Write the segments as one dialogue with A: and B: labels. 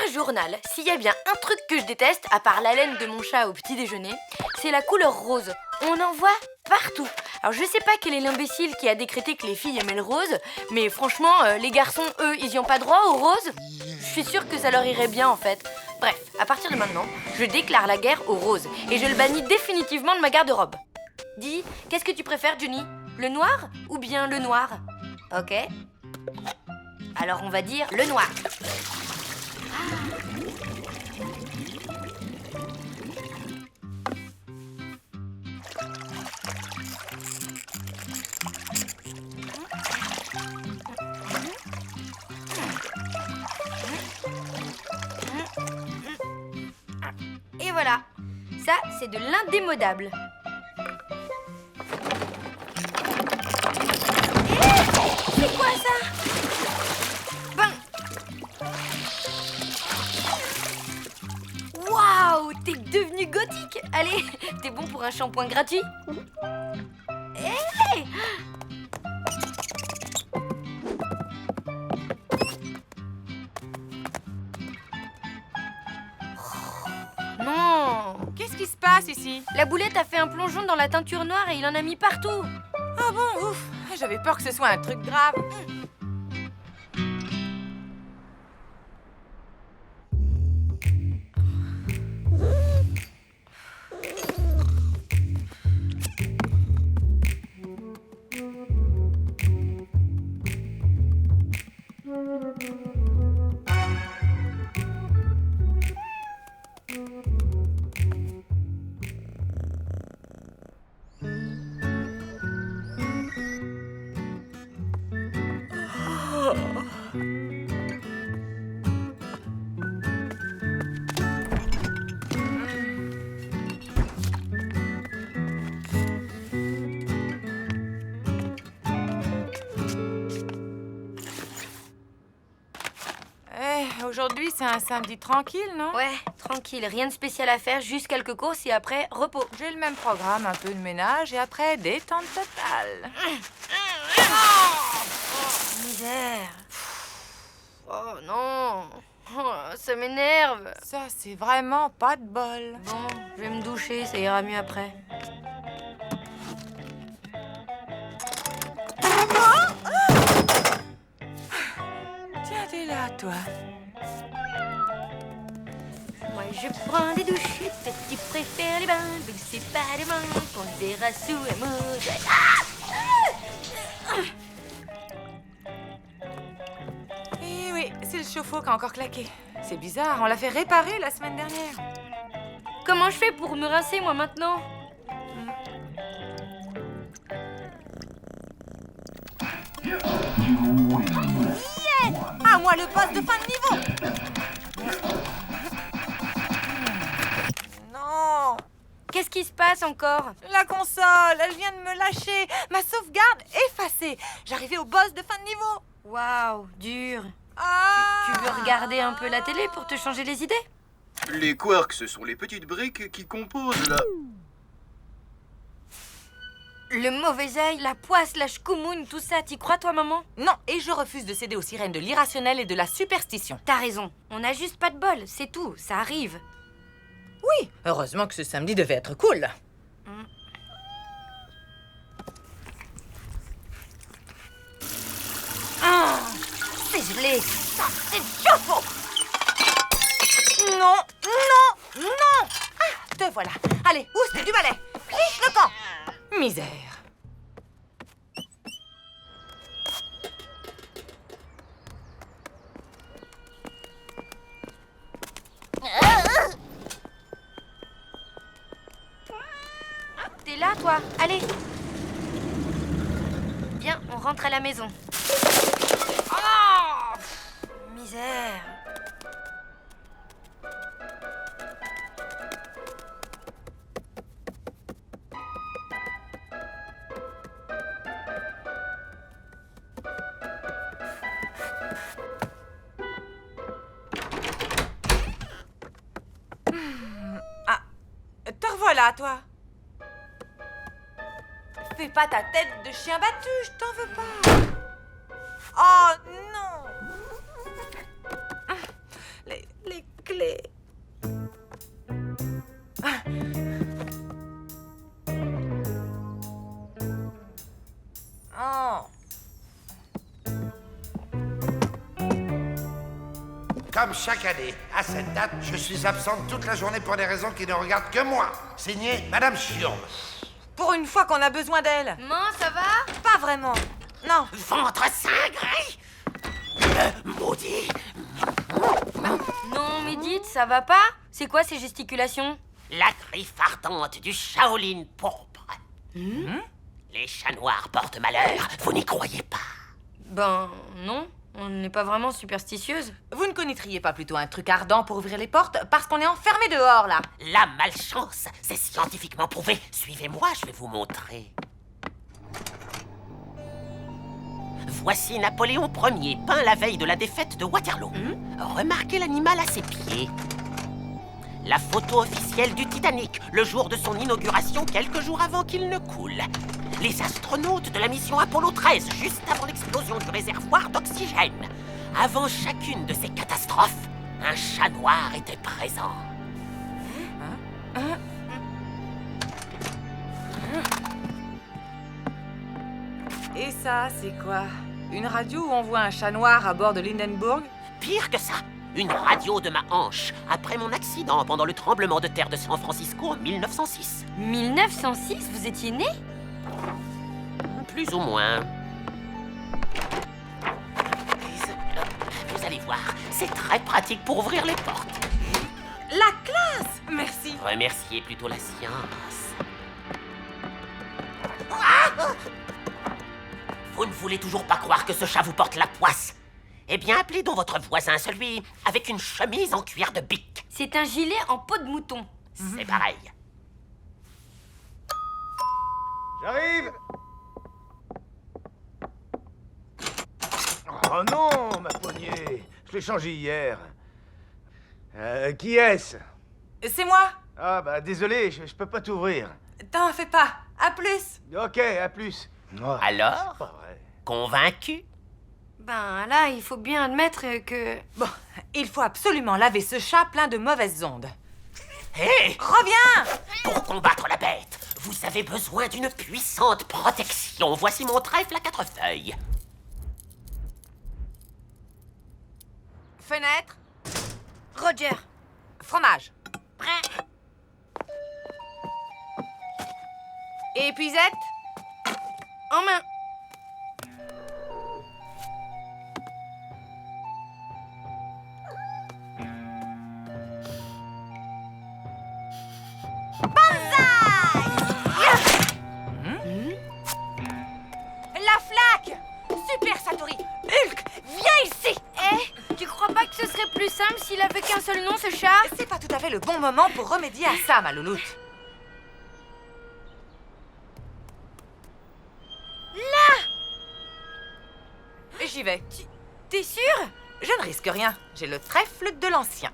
A: un journal, s'il y a bien un truc que je déteste, à part la laine de mon chat au petit déjeuner, c'est la couleur rose. On en voit partout. Alors je sais pas quel est l'imbécile qui a décrété que les filles aimaient le rose, mais franchement, les garçons, eux, ils y ont pas droit au rose. Je suis sûre que ça leur irait bien en fait. Bref, à partir de maintenant, je déclare la guerre au rose et je le bannis définitivement de ma garde-robe. Dis, qu'est-ce que tu préfères, Johnny? Le noir ou bien le noir? Ok. Alors on va dire le noir. Et voilà, ça c'est de l'indémodable. C'est quoi ça? Ben... Waouh, t'es devenu gothique. Allez, t'es bon pour un shampoing gratuit? Hey! Non!
B: Qu'est-ce qui se passe ici?
A: La boulette a fait un plongeon dans la teinture noire et il en a mis partout.
B: Ah bon, ouf. J'avais peur que ce soit un truc grave. Aujourd'hui, c'est un samedi tranquille, non?
A: Ouais, tranquille, rien de spécial à faire, juste quelques courses et après, repos.
B: J'ai le même programme, un peu de ménage et après, détente totale.
A: Misère. Oh non. Oh, ça m'énerve.
B: Ça, c'est vraiment pas de bol.
A: Bon, je vais me doucher, ça ira mieux après.
B: Tiens, t'es là, toi.
A: Moi je prends des douches, tu préfères les bains, mais c'est pas demain qu'on se verra sous un mot.
B: Eh oui, c'est le chauffe-eau qui a encore claqué. C'est bizarre, on l'a fait réparer la semaine dernière.
A: Comment je fais pour me rincer moi maintenant?
B: Yeah! À moi le poste de fin de niveau! Non!
A: Qu'est-ce qui se passe encore?
B: La console, elle vient de me lâcher. Ma sauvegarde effacée. J'arrivais au boss de fin de niveau.
A: Waouh, dur.
B: Ah!
A: Tu veux regarder un peu la télé pour te changer les idées?
C: Les quarks, ce sont les petites briques qui composent la...
A: Le mauvais œil, la poisse, la schkoumoune, tout ça, t'y crois toi maman?
B: Non, et je refuse de céder aux sirènes de l'irrationnel et de la superstition.
A: T'as raison, on n'a juste pas de bol, c'est tout, ça arrive.
B: Oui, heureusement que ce samedi devait être cool.
A: Ah, c'est gelé, ça c'est chaud.
B: Non, non, non! Ah, te voilà. Allez, oust du balai. Liche le camp. Misère.
A: T'es là toi, allez. Viens, on rentre à la maison. Oh, misère.
B: Te revoilà, toi. Fais pas ta tête de chien battu, je t'en veux pas. Oh non! Les
D: Comme chaque année, à cette date, je suis absente toute la journée pour des raisons qui ne regardent que moi. Signé Madame Chiombe.
B: Pour une fois qu'on a besoin d'elle.
A: Maman, ça va?
B: Pas vraiment. Non.
E: Ventre cingré! Maudit!
A: Non, Médite, ça va pas? C'est quoi ces gesticulations?
E: La griffe ardente du Shaolin pourpre. Les chats noirs portent malheur, vous n'y croyez pas?
A: Ben, non. On n'est pas vraiment superstitieuse.
B: Vous ne connaîtriez pas plutôt un truc ardent pour ouvrir les portes parce qu'on est enfermé dehors, là.
E: La malchance, c'est scientifiquement prouvé. Suivez-moi, je vais vous montrer. Voici Napoléon Ier, peint la veille de la défaite de Waterloo. Remarquez l'animal à ses pieds. La photo officielle du Titanic, le jour de son inauguration, quelques jours avant qu'il ne coule. Les astronautes de la mission Apollo 13, juste avant l'explosion du réservoir d'oxygène. Avant chacune de ces catastrophes, un chat noir était présent.
B: Et ça, c'est quoi? Une radio où on voit un chat noir à bord de l'Hindenburg?
E: Pire que ça, une radio de ma hanche, après mon accident pendant le tremblement de terre de San Francisco en 1906.
A: 1906, vous étiez né?
E: Plus ou moins. Vous allez voir, c'est très pratique pour ouvrir les portes.
B: La classe! Merci.
E: Remerciez plutôt la science. Vous ne voulez toujours pas croire que ce chat vous porte la poisse? Eh bien, appelez donc votre voisin, celui avec une chemise en cuir de bique.
A: C'est un gilet en peau de mouton.
E: C'est pareil.
F: J'arrive! Oh non, ma poignée! Je l'ai changée hier. Qui est-ce?
B: C'est moi.
F: Ah bah désolé, je peux pas t'ouvrir.
B: T'en fais pas. À plus.
F: Ok, à plus. Oh,
E: Alors,
F: c'est pas vrai.
E: convaincu?
A: Ben là, il faut bien admettre que...
B: Bon, il faut absolument laver ce chat plein de mauvaises ondes.
E: Hé!
B: Reviens!
E: Pour combattre la bête, vous avez besoin d'une puissante protection. Voici mon trèfle à 4 feuilles.
B: Fenêtre.
A: Roger.
B: Fromage.
A: Prêt.
B: Épuisette.
A: En main.
B: La flaque. Super, Satori. Hulk, viens ici.
A: Tu crois pas que ce serait plus simple s'il avait qu'un seul nom, ce chat?
B: C'est pas tout à fait le bon moment pour remédier à ça, ma louloute. Là. J'y vais.
A: T'es sûr?
B: Je ne risque rien. J'ai le trèfle de l'ancien.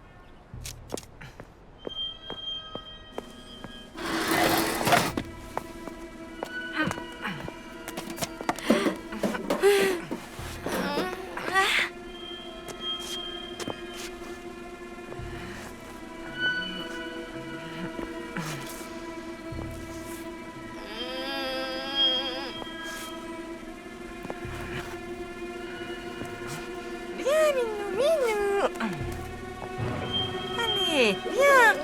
B: Viens, minou, minou. Allez, viens.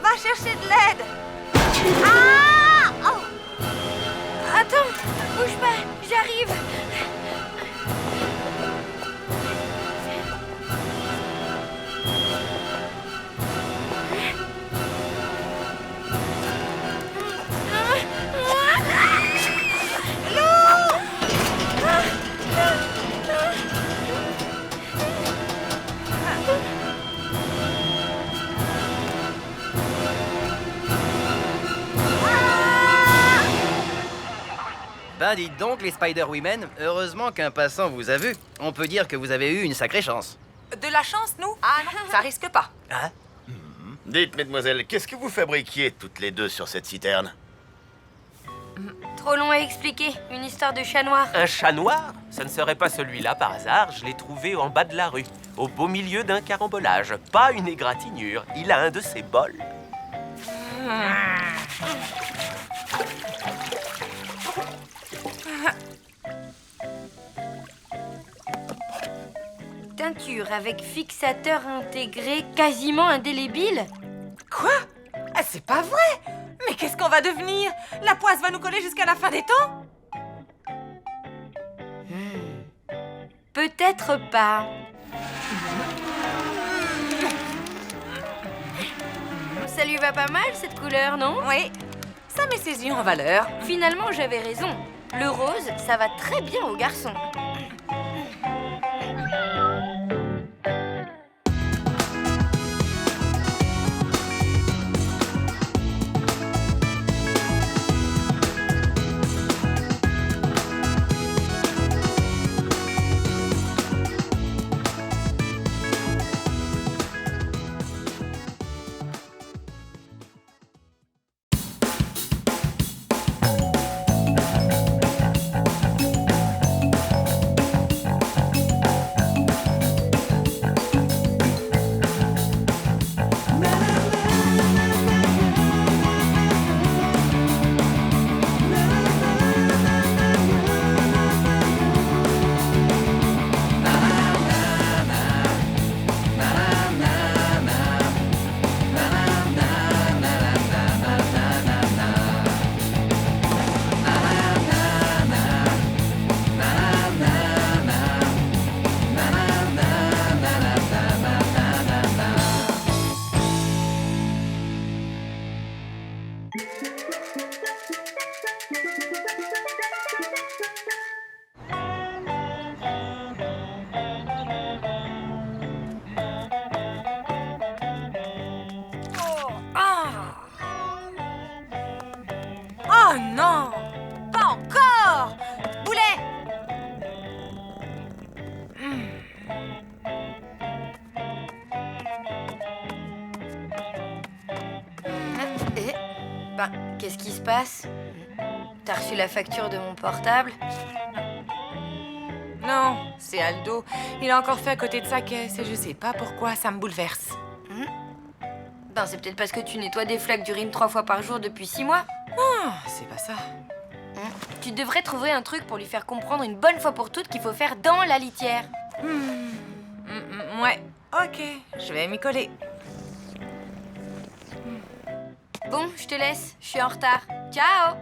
B: Va chercher de l'aide.
A: Attends, bouge pas, j'arrive.
G: Ah, dites donc, les Spider-Women, heureusement qu'un passant vous a vu. On peut dire que vous avez eu une sacrée chance.
B: De la chance, nous? Ah non, ça risque pas.
G: Hein?
H: Dites, mesdemoiselles, qu'est-ce que vous fabriquiez toutes les deux sur cette citerne?
A: Trop long à expliquer, une histoire de chat noir.
I: Un chat noir? Ça ne serait pas celui-là par hasard, je l'ai trouvé en bas de la rue, au beau milieu d'un carambolage. Pas une égratignure, il a un de ses bols.
A: Teinture avec fixateur intégré quasiment indélébile.
B: Quoi? Ah, c'est pas vrai! Mais qu'est-ce qu'on va devenir? La poisse va nous coller jusqu'à la fin des temps?
A: Peut-être pas. Ça lui va pas mal cette couleur, non?
B: Oui, ça met ses yeux en valeur.
A: Finalement, j'avais raison. Le rose, ça va très bien aux garçons.
B: Oh non! Pas encore! Boulet!
A: Ben, qu'est-ce qui se passe? T'as reçu la facture de mon portable?
B: Non, c'est Aldo. Il a encore fait à côté de sa caisse et je sais pas pourquoi, ça me bouleverse.
A: Ben, c'est peut-être parce que tu nettoies des flaques d'urine 3 fois par jour depuis 6 mois.
B: Non, c'est pas ça.
A: Tu devrais trouver un truc pour lui faire comprendre une bonne fois pour toutes qu'il faut faire dans la litière.
B: Ouais, ok, je vais m'y coller.
A: Bon, je te laisse, je suis en retard. Ciao!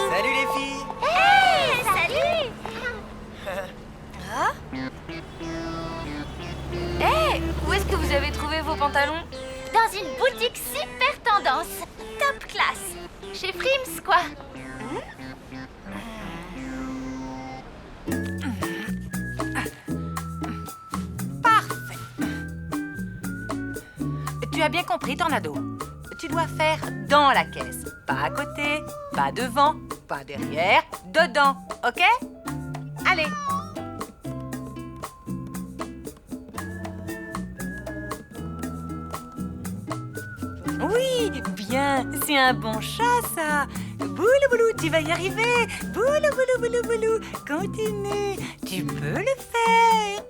G: Salut les filles!
A: Où est-ce que vous avez trouvé vos pantalons?
J: Dans une boutique super tendance. Top classe. Chez Frims, quoi.
B: Parfait. Tu as bien compris, Tornado. Tu dois faire dans la caisse. Pas à côté, pas devant, pas derrière, dedans, ok? Allez. Oui, bien, c'est un bon chat, ça. Boulou, boulou, tu vas y arriver. Boulou, boulou, boulou, boulou. Continue, tu peux le faire.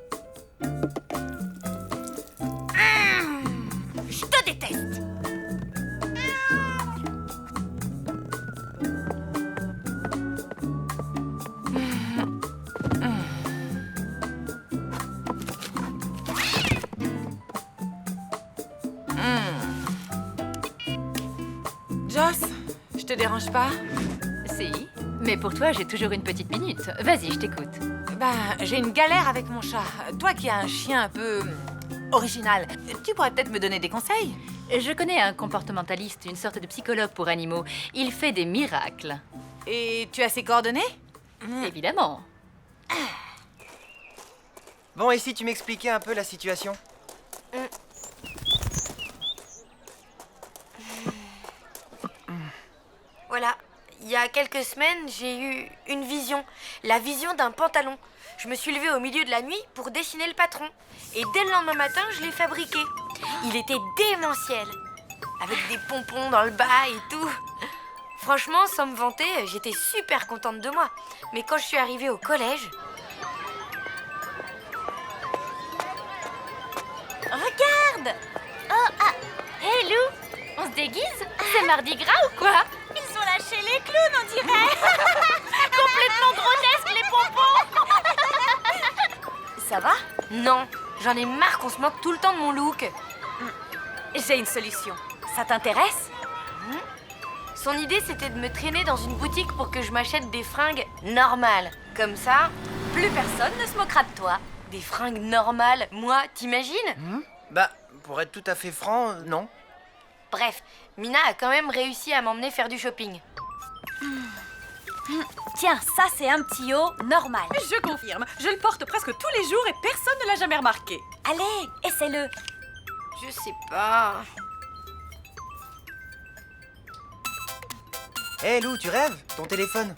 B: Je te déteste. Joss, je te dérange pas?
K: Si, mais pour toi, j'ai toujours une petite minute. Vas-y, je t'écoute.
B: Ben, j'ai une galère avec mon chat. Toi qui as un chien un peu original. Tu pourrais peut-être me donner des conseils?
K: Je connais un comportementaliste, une sorte de psychologue pour animaux. Il fait des miracles.
B: Et tu as ses coordonnées?
K: Évidemment.
L: Bon, et si tu m'expliquais un peu la situation?
A: Voilà, il y a quelques semaines, j'ai eu une vision. La vision d'un pantalon. Je me suis levée au milieu de la nuit pour dessiner le patron. Et dès le lendemain matin, je l'ai fabriqué. Il était démentiel. Avec des pompons dans le bas et tout. Franchement, sans me vanter, j'étais super contente de moi. Mais quand je suis arrivée au collège...
J: Regarde! Oh, ah! Hé, Lou! On se déguise? C'est Mardi Gras ou quoi? Ils ont lâché les clowns, on dirait! Complètement grotesques, les pompons!
A: Ça va? Non, j'en ai marre qu'on se moque tout le temps de mon look.
B: J'ai une solution. Ça t'intéresse?
A: Son idée, c'était de me traîner dans une boutique pour que je m'achète des fringues normales. Comme ça, plus personne ne se moquera de toi. Des fringues normales, moi, t'imagines?
L: Bah, pour être tout à fait franc, non.
A: Bref, Mina a quand même réussi à m'emmener faire du shopping.
J: Tiens, ça c'est un petit haut normal.
B: Je confirme. Je le porte presque tous les jours et personne ne l'a jamais remarqué.
J: Allez, essaie-le.
A: Je sais pas...
L: Hé Lou, tu rêves? Ton téléphone?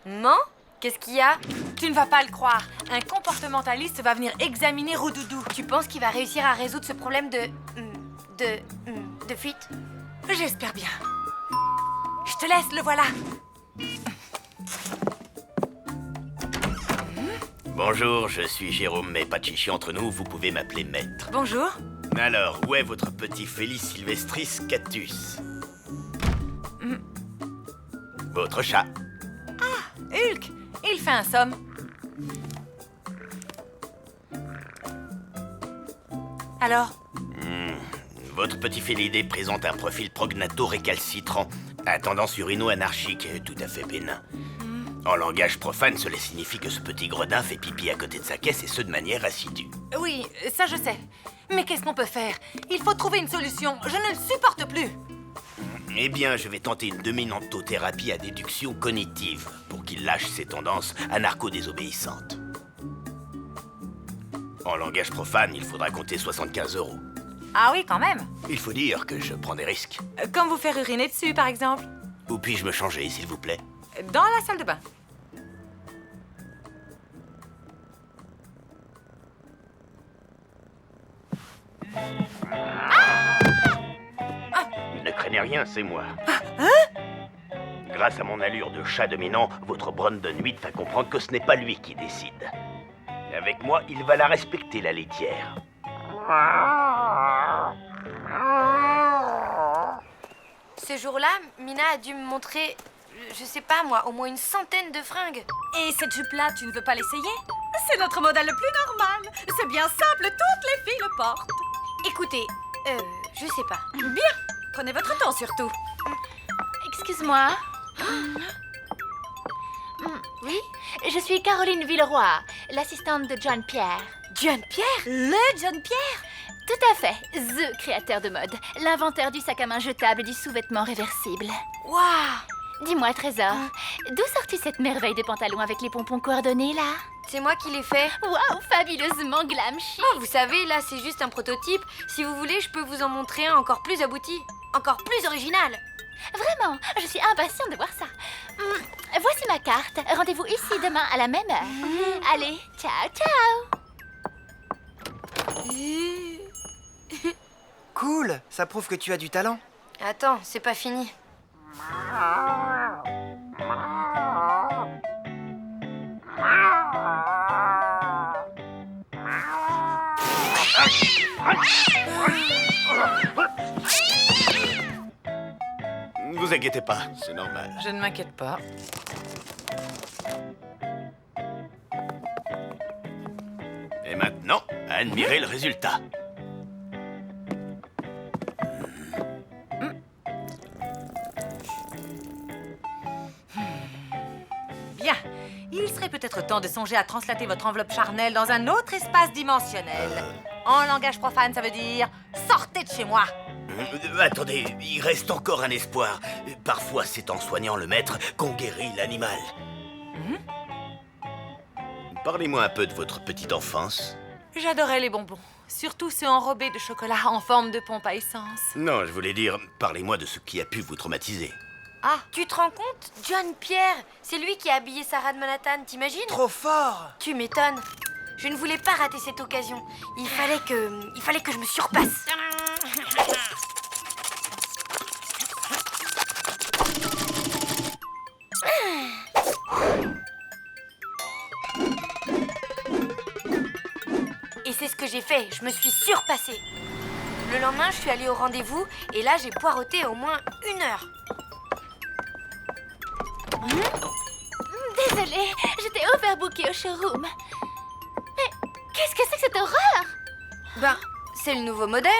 A: Maman? Qu'est-ce qu'il y a?
B: Tu ne vas pas le croire. Un comportementaliste va venir examiner Roudoudou.
A: Tu penses qu'il va réussir à résoudre ce problème de fuite?
B: J'espère bien. Je te laisse, le voilà.
H: Bonjour, je suis Jérôme, mais pas de chichi entre nous, vous pouvez m'appeler maître.
B: Bonjour.
H: Alors, où est votre petit Félix Sylvestris Cactus? Votre chat.
B: Hulk, il fait un somme. Alors?
H: Votre petit félidé présente un profil prognato-récalcitrant, à tendance urino-anarchique, tout à fait bénin. En langage profane, cela signifie que ce petit gredin fait pipi à côté de sa caisse et ce de manière assidue.
B: Oui, ça je sais. Mais qu'est-ce qu'on peut faire? Il faut trouver une solution. Je ne le supporte plus.
H: Eh bien, je vais tenter une dominantothérapie à déduction cognitive pour qu'il lâche ses tendances anarcho-désobéissantes. En langage profane, il faudra compter 75 €.
B: Ah oui, quand même.
H: Il faut dire que je prends des risques.
B: Comme vous faire uriner dessus, par exemple.
H: Où puis-je me changer, s'il vous plaît?
B: Dans la salle de bain.
H: Ne craignez rien, c'est moi. Grâce à mon allure de chat dominant, votre Brandon 8 va comprendre que ce n'est pas lui qui décide. Avec moi, il va la respecter, la laitière.
A: Ce jour-là, Mina a dû me montrer, je sais pas moi, au moins une centaine de fringues.
J: Et cette jupe-là, tu ne veux pas l'essayer?
B: C'est notre modèle le plus normal. C'est bien simple, toutes les filles le portent.
A: Écoutez, je sais pas.
B: Bien, prenez votre temps surtout.
J: Excuse-moi.
A: Oui?
J: Je suis Caroline Villeroy, l'assistante de John Pierre.
A: John Pierre?
J: Le John Pierre? Tout à fait, the créateur de mode, l'inventeur du sac à main jetable et du sous-vêtement réversible.
A: Waouh!
J: Dis-moi, Trésor, d'où sors-tu cette merveille de pantalon avec les pompons coordonnés, là?
A: C'est moi qui l'ai fait.
J: Waouh, fabuleusement glam chic.
A: Oh, vous savez, là, c'est juste un prototype. Si vous voulez, je peux vous en montrer un encore plus abouti. Encore plus original.
J: Vraiment, je suis impatiente de voir ça. Voici ma carte. Rendez-vous ici demain à la même heure. Allez, ciao, ciao.
L: Cool, ça prouve que tu as du talent.
A: Attends, c'est pas fini.
H: Ne vous inquiétez pas, c'est normal.
B: Je ne m'inquiète pas.
H: Et maintenant, admirez le résultat.
B: Bien. il serait peut-être temps de songer à translater votre enveloppe charnelle dans un autre espace dimensionnel. En langage profane, ça veut dire « sortez de chez moi ».
H: Attendez, il reste encore un espoir. Parfois, c'est en soignant le maître qu'on guérit l'animal. Parlez-moi un peu de votre petite enfance.
B: J'adorais les bonbons, surtout ceux enrobés de chocolat en forme de pompe à essence.
H: Non, je voulais dire, parlez-moi de ce qui a pu vous traumatiser.
A: Ah, tu te rends compte? John Pierre, c'est lui qui a habillé Sarah de Manhattan, t'imagines?
L: Trop fort!
A: Tu m'étonnes. Je ne voulais pas rater cette occasion. Il fallait que je me surpasse. Et c'est ce que j'ai fait, je me suis surpassée. Le lendemain, je suis allée au rendez-vous et là, j'ai poireauté au moins 1 heure.
J: Désolée, j'étais overbookée au showroom. Mais qu'est-ce que c'est que cette horreur?
A: Ben, c'est le nouveau modèle.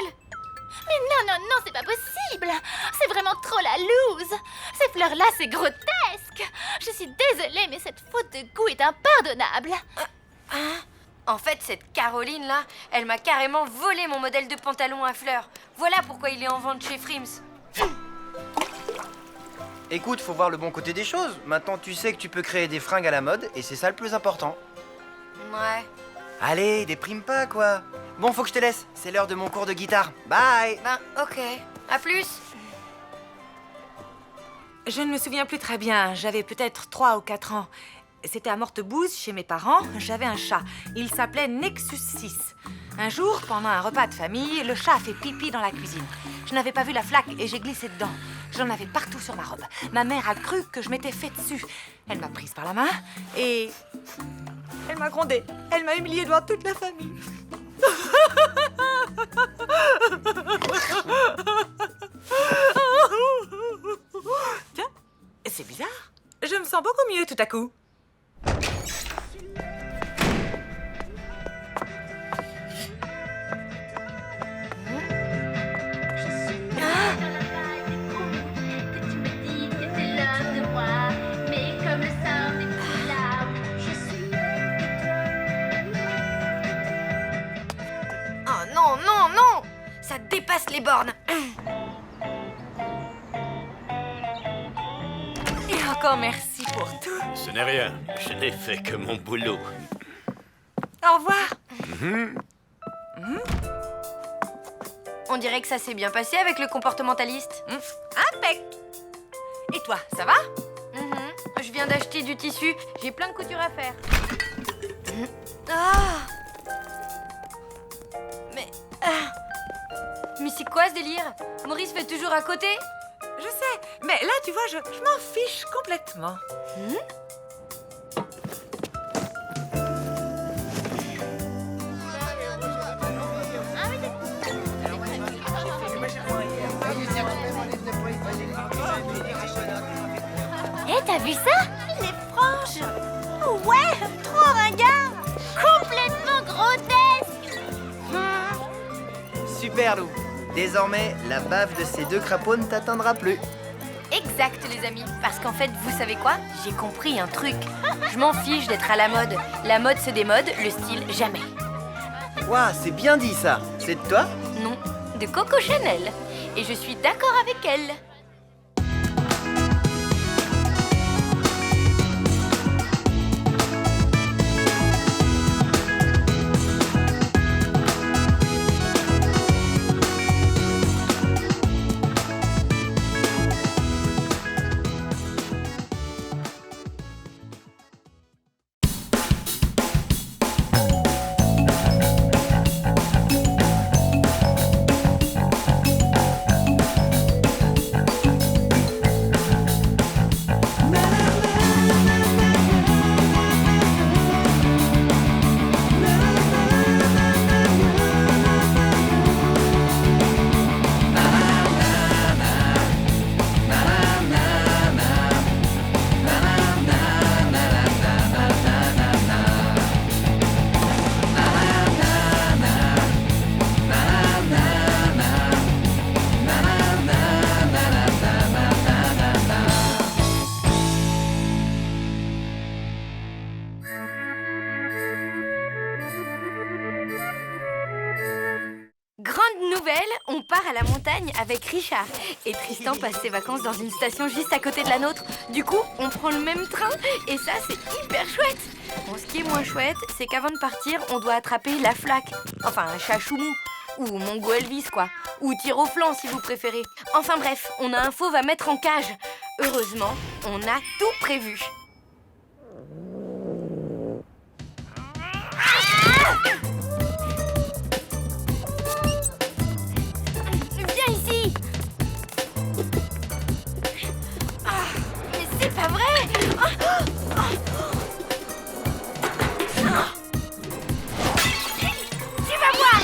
J: Mais non, c'est pas possible. C'est vraiment trop la loose. Ces fleurs-là, c'est grotesque. Je suis désolée, mais cette faute de goût est impardonnable.
A: En fait, cette Caroline-là, elle m'a carrément volé mon modèle de pantalon à fleurs. Voilà pourquoi il est en vente chez Frims.
L: Écoute, faut voir le bon côté des choses. Maintenant, tu sais que tu peux créer des fringues à la mode et c'est ça le plus important.
A: Ouais.
L: Allez, déprime pas, quoi. Bon, faut que je te laisse. C'est l'heure de mon cours de guitare. Bye!
A: Ben, ok. À plus.
B: Je ne me souviens plus très bien, j'avais peut-être 3 ou 4 ans. C'était à Mortebouze, chez mes parents, j'avais un chat. Il s'appelait Nexus 6. Un jour, pendant un repas de famille, le chat a fait pipi dans la cuisine. Je n'avais pas vu la flaque et j'ai glissé dedans. J'en avais partout sur ma robe. Ma mère a cru que je m'étais fait dessus. Elle m'a prise par la main et... elle m'a grondée. Elle m'a humiliée devant toute la famille. Tiens, c'est bizarre. Je me sens beaucoup mieux tout à coup.
A: Oh non, non, non! Ça dépasse les bornes.
B: Et encore merci pour tout.
H: Ce n'est rien, je n'ai fait que mon boulot.
B: Au revoir.
A: On dirait que ça s'est bien passé avec le comportementaliste.
B: Impec. Et toi, ça va?
A: Je viens d'acheter du tissu. J'ai plein de couture à faire. Ah! Mais c'est quoi ce délire? Maurice fait toujours à côté?
B: Je sais, mais là, tu vois, je m'en fiche complètement.
J: Hé, t'as vu ça? Les franges! Ouais, trop ringard! Complètement grotesque!
L: Super, Lou. Désormais, la bave de ces 2 crapauds ne t'atteindra plus.
A: Exact, les amis. Parce qu'en fait, vous savez quoi? J'ai compris un truc. Je m'en fiche d'être à la mode. La mode se démode, le style jamais.
L: Ouah, c'est bien dit, ça. C'est de toi?
A: Non, de Coco Chanel. Et je suis d'accord avec elle. à la montagne avec Richard. Et Tristan passe ses vacances dans une station juste à côté de la nôtre. Du coup, on prend le même train et ça, c'est hyper chouette. Bon, ce qui est moins chouette, c'est qu'avant de partir, on doit attraper la flaque. Enfin, un chat choumou. Ou Mongo Elvis, quoi. Ou tir au flanc, si vous préférez. Enfin bref, on a un fauve à mettre en cage. Heureusement, on a tout prévu. Viens ici. Mais c'est pas vrai. Tu vas voir.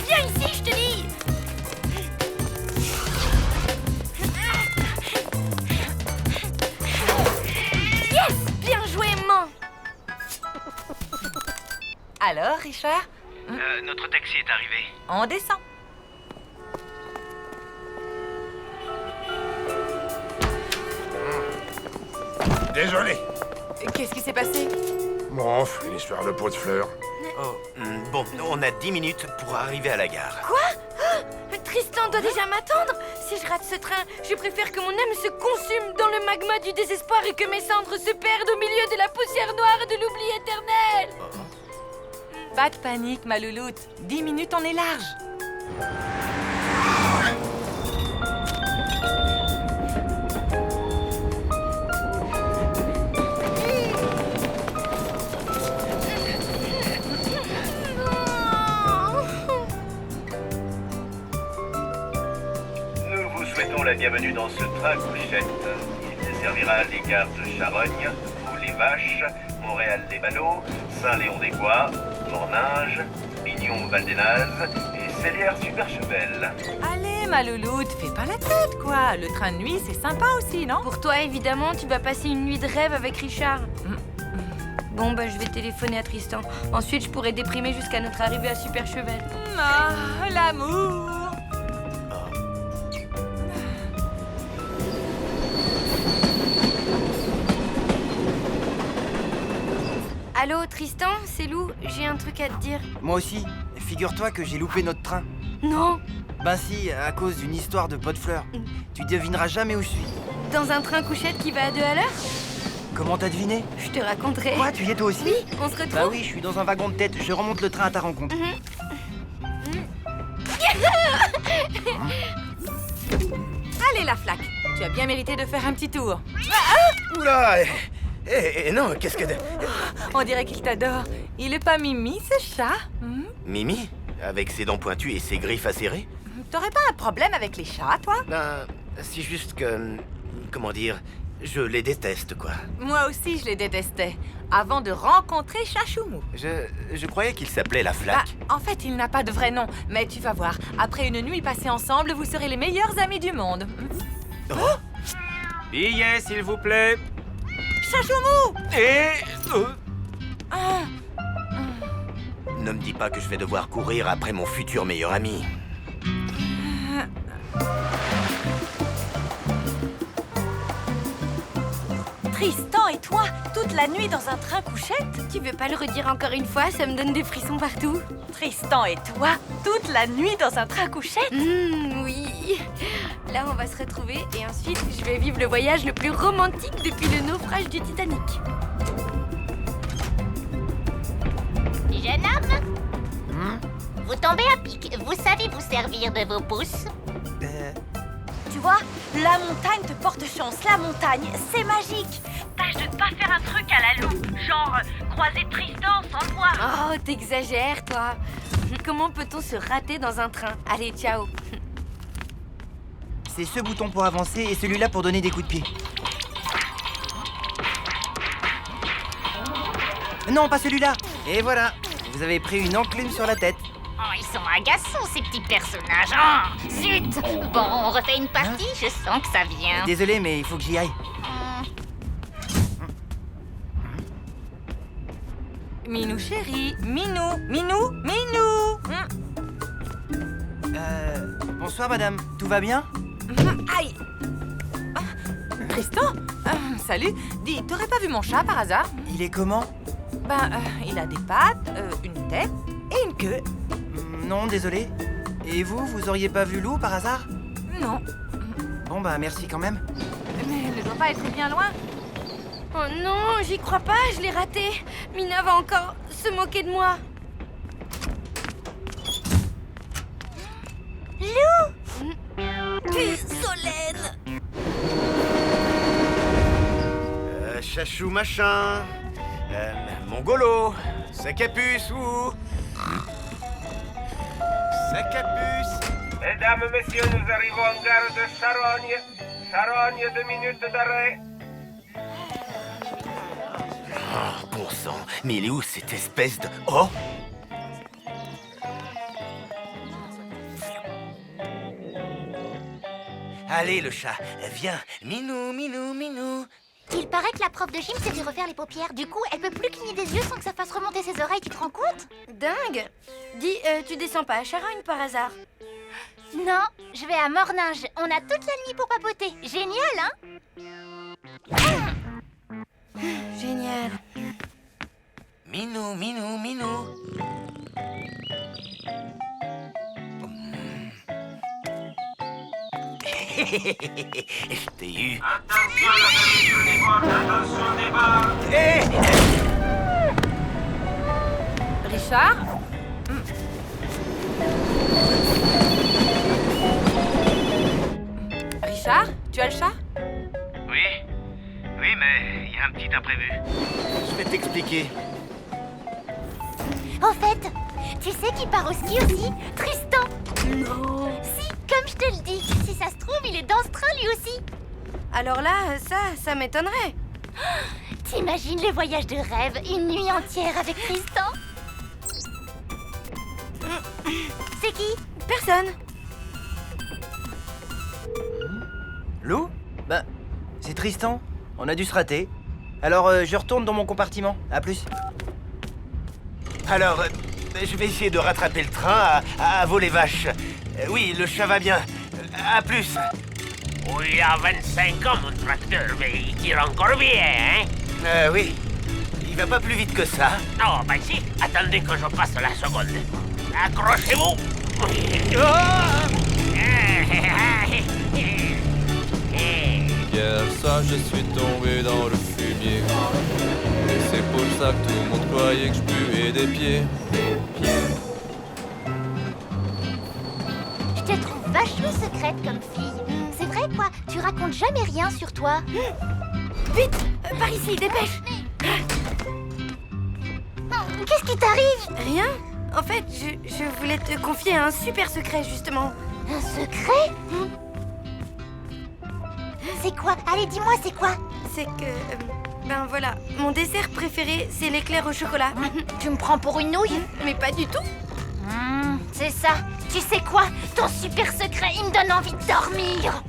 A: Viens ici, je te dis. Yes, bien joué, maman.
B: Alors, Richard,
G: Notre taxi est arrivé.
B: on descend.
D: Désolé.
B: Qu'est-ce qui s'est passé?
D: Bon, une histoire de pot de fleurs.
H: Oh, bon, on a 10 minutes pour arriver à la gare.
A: Quoi? Tristan doit déjà m'attendre. Si je rate ce train, je préfère que mon âme se consume dans le magma du désespoir et que mes cendres se perdent au milieu de la poussière noire de l'oubli éternel.
B: Pas de panique, ma louloute. 10 minutes, on est large.
M: Nous vous souhaitons la bienvenue dans ce train couchette. Il desservira les gares de Charogne, Mots-les-Vaches, Montréal-les-Ballots, Saint-Léon-des-Bois, Morninge, Bignon-Val-des-Nazes et Célière-Superchevel.
B: Allez, ma louloute, fais pas la tête, quoi. Le train de nuit, c'est sympa aussi, non?
A: Pour toi, évidemment, tu vas passer une nuit de rêve avec Richard. Bon, bah, je vais téléphoner à Tristan. Ensuite, je pourrai déprimer jusqu'à notre arrivée à Superchevel.
B: Ah, l'amour.
A: Allô, Tristan, c'est Lou, j'ai un truc à te dire.
L: Moi aussi. Figure-toi que j'ai loupé notre train.
A: Non,
L: Ben si, à cause d'une histoire de pot de fleurs. Tu devineras jamais où je suis.
A: dans un train couchette qui va à 2 à l'heure?
L: Comment t'as deviné?
A: Je te raconterai.
L: Quoi, tu y es toi aussi?
A: Oui, on se retrouve.
L: Bah oui, je suis dans un wagon de tête. Je remonte le train à ta rencontre.
B: Allez, la flaque. Tu as bien mérité de faire un petit tour.
H: Oula, non, qu'est-ce que...
B: On dirait qu'il t'adore. Il est pas Mimi, ce chat?
H: Mimi? Avec ses dents pointues et ses griffes acérées?
B: T'aurais pas un problème avec les chats, toi?
H: Ben, c'est juste que... Comment dire? Je les déteste, quoi.
B: Moi aussi, je les détestais. Avant de rencontrer Chachoumou.
H: Je croyais qu'il s'appelait la flaque.
B: En fait, il n'a pas de vrai nom. Mais tu vas voir, après une nuit passée ensemble, vous serez les meilleurs amis du monde.
I: Billets, s'il vous plaît.
B: Chachoumou!
I: Et...
H: Ne me dis pas que je vais devoir courir après mon futur meilleur ami.
J: Tristan et toi, toute la nuit dans un train couchette?
A: Tu veux pas le redire encore une fois? Ça me donne des frissons partout.
J: Tristan et toi, toute la nuit dans un train couchette?
A: Oui. Là, on va se retrouver et ensuite, je vais vivre le voyage le plus romantique depuis le naufrage du Titanic.
J: Jeune homme, vous tombez à pic. Vous savez vous servir de vos pouces? Tu vois, la montagne te porte chance. La montagne, c'est magique. Tâche de ne pas faire un truc à la loupe. Genre, croiser Tristan sans le voir.
A: Oh, t'exagères, toi. Comment peut-on se rater dans un train? Allez, ciao.
L: C'est ce bouton pour avancer et celui-là pour donner des coups de pied. Non, pas celui-là. Et voilà, vous avez pris une enclume sur la tête.
J: Oh, ils sont agaçants, ces petits personnages. Oh, zut. Bon, on refait une partie. Je sens que ça vient.
L: Désolé, mais il faut que j'y aille.
B: Minou chéri, Minou, Minou, Minou.
L: Bonsoir madame, tout va bien?
B: Aïe. Tristan, salut. Dis, t'aurais pas vu mon chat par hasard?
L: Il est comment?
B: Ben, il a des pattes, une tête et une queue.
L: Non, désolé. Et vous auriez pas vu Lou par hasard?
B: Non.
L: Bon bah merci quand même.
B: Mais elle ne doit pas être bien loin.
A: Oh non, j'y crois pas, je l'ai raté. Mina va encore se moquer de moi.
J: Lou!
A: Solène!
F: Chachou machin. Mongolo. Sac à puce ou. Sac à puce.
M: Mesdames, messieurs, nous arrivons en gare de Charogne. Charogne, 2 minutes d'arrêt.
H: Oh, bon sang. Mais il est où cette espèce de... Oh! Allez, le chat, viens. Minou, minou, minou.
J: Il paraît que la prof de gym s'est fait refaire les paupières. Du coup, elle peut plus cligner des yeux sans que ça fasse remonter ses oreilles, tu te rends compte?
A: Dingue! Dis, tu descends pas à Charogne par hasard?
J: Non, je vais à Morninge. On a toute la nuit pour papoter. Génial, hein?
A: Génial.
H: Minou, minou, minou. Je t'ai eu.
M: Attention, attention des bords.
B: Richard? Richard, tu as le chat?
F: Oui. Oui, mais il y a un petit imprévu. Je vais t'expliquer.
J: Au fait, tu sais qui part au ski aussi? Tristan!
A: Non!
J: Si, comme je te le dis, si ça se trouve, il est dans ce train lui aussi.
A: Alors là, ça m'étonnerait.
J: T'imagines le voyage de rêve, une nuit entière avec Tristan? C'est qui?
A: Personne.
L: Lou? Bah, c'est Tristan. On a dû se rater. Alors, je retourne dans mon compartiment. À plus.
H: Alors, je vais essayer de rattraper le train à voler vache. Oui, le chat va bien. À plus.
E: Oui, il a 25 ans, mon tracteur, mais il tire encore bien, hein?
H: Oui. Il va pas plus vite que ça.
E: Non, bah si, attendez que je passe la seconde. Accrochez-vous.
N: Hier soir je suis tombé dans le fumier. Et c'est pour ça que tout le monde croyait que je puais des pieds.
J: Je te trouve vachement secrète comme fille. C'est vrai quoi, tu racontes jamais rien sur toi.
A: Vite, par ici, dépêche.
J: Qu'est-ce qui t'arrive?
A: Rien. En fait, je voulais te confier un super secret, justement.
J: Un secret? C'est quoi? Allez, dis-moi, c'est quoi?
A: C'est que... ben voilà, mon dessert préféré, c'est l'éclair au chocolat.
J: Tu me prends pour une nouille?
A: Mais pas du tout.
J: C'est ça. Tu sais quoi? Ton super secret, il me donne envie de dormir.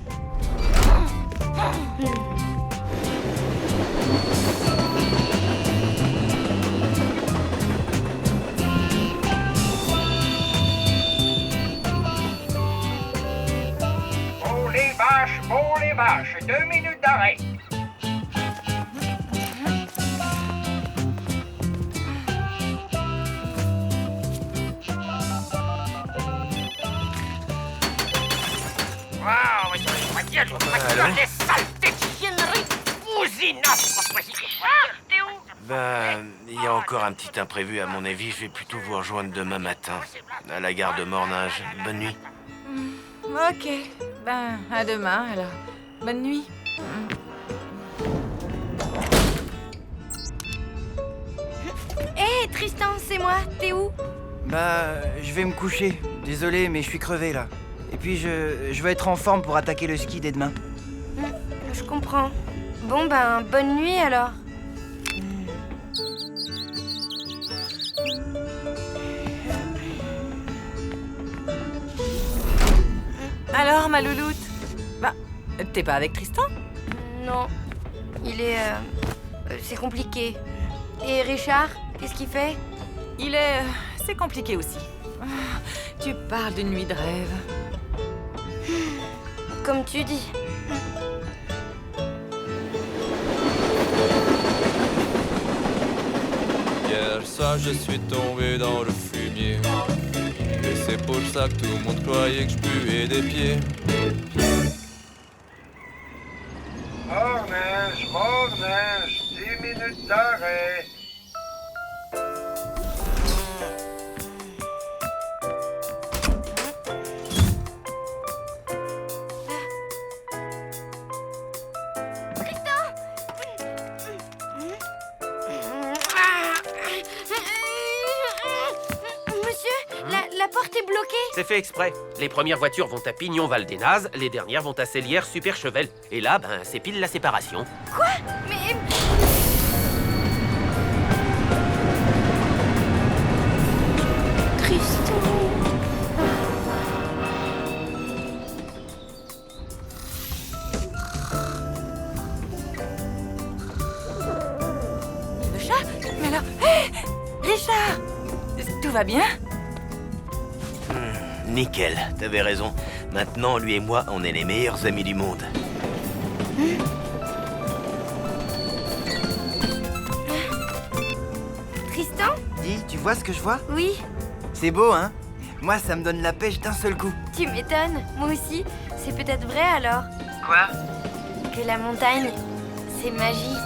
M: Bon les vaches, 2 minutes d'arrêt.
E: Les saletés de chiennerie, t'es où?
H: Ben, il y a encore un petit imprévu à mon avis. Je vais plutôt vous rejoindre demain matin à la gare de Morninge. Bonne nuit.
B: Ok. Ben, à demain, alors. Bonne nuit.
A: Hé, Tristan, c'est moi. T'es où?
L: Bah, je vais me coucher. Désolé, mais je suis crevé, là. Et puis, je vais être en forme pour attaquer le ski dès demain.
A: Je comprends. Bon, ben, bonne nuit, alors.
B: Alors, ma louloute? Bah, t'es pas avec Tristan?
A: Non. Il est... c'est compliqué. Et Richard, qu'est-ce qu'il fait?
B: Il est... c'est compliqué aussi. Tu parles d'une nuit de rêve.
A: Comme tu dis.
N: Hier soir je suis tombé dans le fumier. Et c'est pour ça que tout le monde croyait que je puais des pieds.
D: Mort neige, 10 minutes d'arrêt.
A: La porte est bloquée.
I: C'est fait exprès. Les premières voitures vont à Pignon-Val-des-Nazes, les dernières vont à Célière-Super-Chevel. Et là, ben, c'est pile la séparation.
A: Quoi? Mais... Tristan...
B: Le chat? Mais alors... Hé! Richard! Tout va bien?
H: Nickel, t'avais raison. Maintenant, lui et moi, on est les meilleurs amis du monde.
A: Tristan?
L: Dis, tu vois ce que je vois?
A: Oui.
L: C'est beau, hein? Moi, ça me donne la pêche d'un seul coup.
A: Tu m'étonnes, moi aussi. C'est peut-être vrai alors.
L: Quoi?
A: Que la montagne, c'est magique.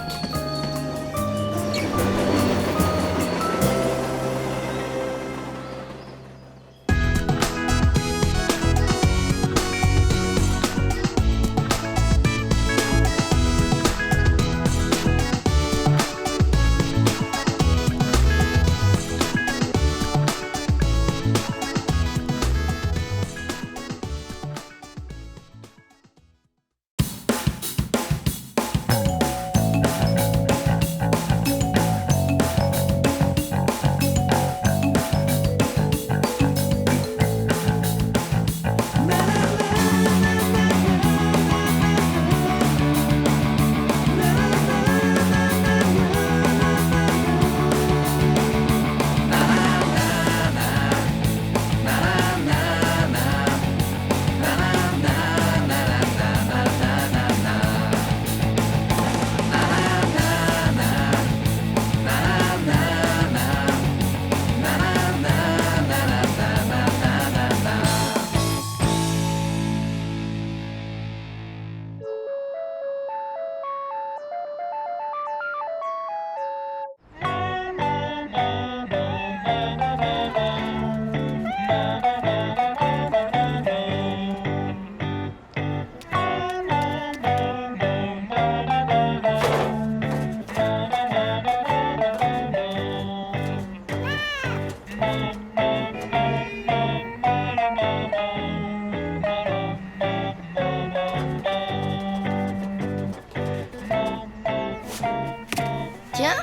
A: Tiens,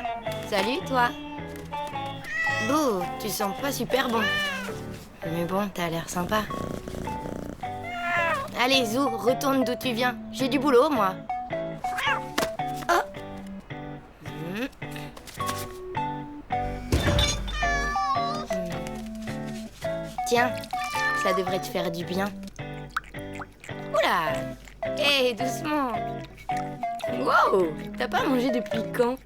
A: salut toi. Bouh, tu sens pas super bon. Mais bon, t'as l'air sympa. Allez, Zou, retourne d'où tu viens. J'ai du boulot, moi. Oh. Tiens, ça devrait te faire du bien. Oula! Hé, doucement. Wow! T'as pas mangé depuis quand?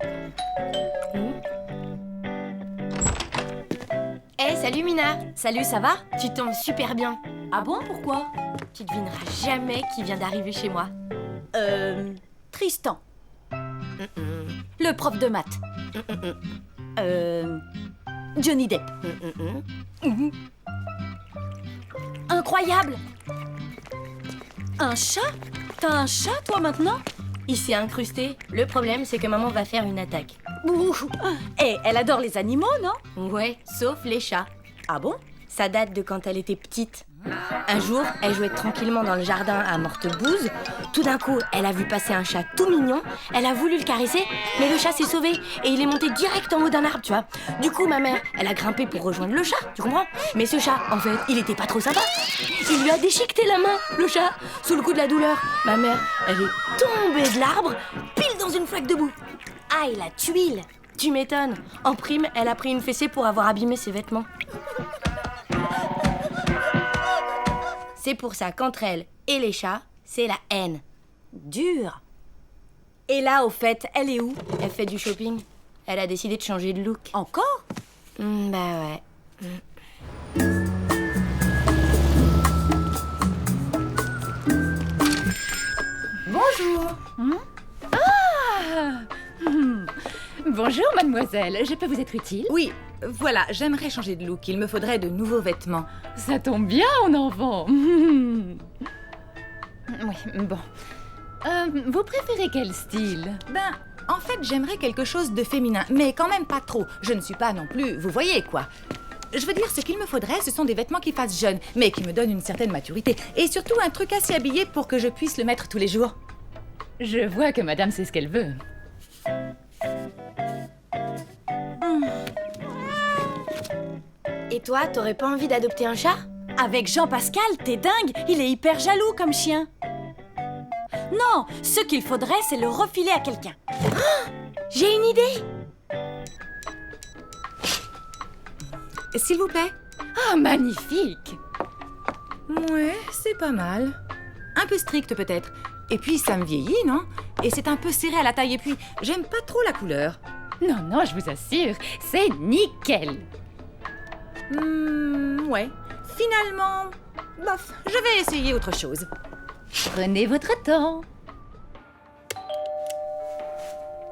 A: Hé, salut Mina! Salut, ça va? Tu tombes super bien. Ah bon, pourquoi? Tu devineras jamais qui vient d'arriver chez moi.
O: Tristan. Le prof de maths. Johnny Depp. Incroyable! Un chat? T'as un chat, toi, maintenant?
A: Il s'est incrusté. Le problème, c'est que maman va faire une attaque.
O: Ouh. Et elle adore les animaux, non?
A: Ouais, sauf les chats.
O: Ah bon?
A: Ça date de quand elle était petite. Un jour, elle jouait tranquillement dans le jardin à Mortebouse. Tout d'un coup, elle a vu passer un chat tout mignon. Elle a voulu le caresser, mais le chat s'est sauvé et il est monté direct en haut d'un arbre, tu vois. Du coup, ma mère, elle a grimpé pour rejoindre le chat, tu comprends? Mais ce chat, en fait, il était pas trop sympa. Il lui a déchiqueté la main, le chat, sous le coup de la douleur. Ma mère, elle est tombée de l'arbre, pile dans une flaque de boue. Aïe, la tuile! Tu m'étonnes. En prime, elle a pris une fessée pour avoir abîmé ses vêtements. C'est pour ça qu'entre elle et les chats, c'est la haine.
O: Dur. Et là, au fait, elle est où?
A: Elle fait du shopping. Elle a décidé de changer de look.
O: Encore?
A: Bah ouais.
O: Bonjour.
K: Bonjour, mademoiselle. Je peux vous être utile?
B: Oui, voilà, j'aimerais changer de look. Il me faudrait de nouveaux vêtements.
K: Ça tombe bien, on en vend. Oui, bon. Vous préférez quel style?
B: Ben, en fait, j'aimerais quelque chose de féminin, mais quand même pas trop. Je ne suis pas non plus, vous voyez quoi. Je veux dire, ce qu'il me faudrait, ce sont des vêtements qui fassent jeune, mais qui me donnent une certaine maturité. Et surtout, un truc assez habillé pour que je puisse le mettre tous les jours.
K: Je vois que madame sait ce qu'elle veut.
A: Et toi, t'aurais pas envie d'adopter un chat?
O: Avec Jean-Pascal, t'es dingue. Il est hyper jaloux comme chien. Non, ce qu'il faudrait, c'est le refiler à quelqu'un.
A: J'ai une idée!
B: S'il vous plaît.
K: Ah, magnifique!
B: Ouais, c'est pas mal. Un peu strict peut-être. Et puis ça me vieillit, non? Et c'est un peu serré à la taille et puis j'aime pas trop la couleur.
K: Non, non, je vous assure, c'est nickel!
B: Ouais. Finalement, bof, je vais essayer autre chose.
K: Prenez votre temps.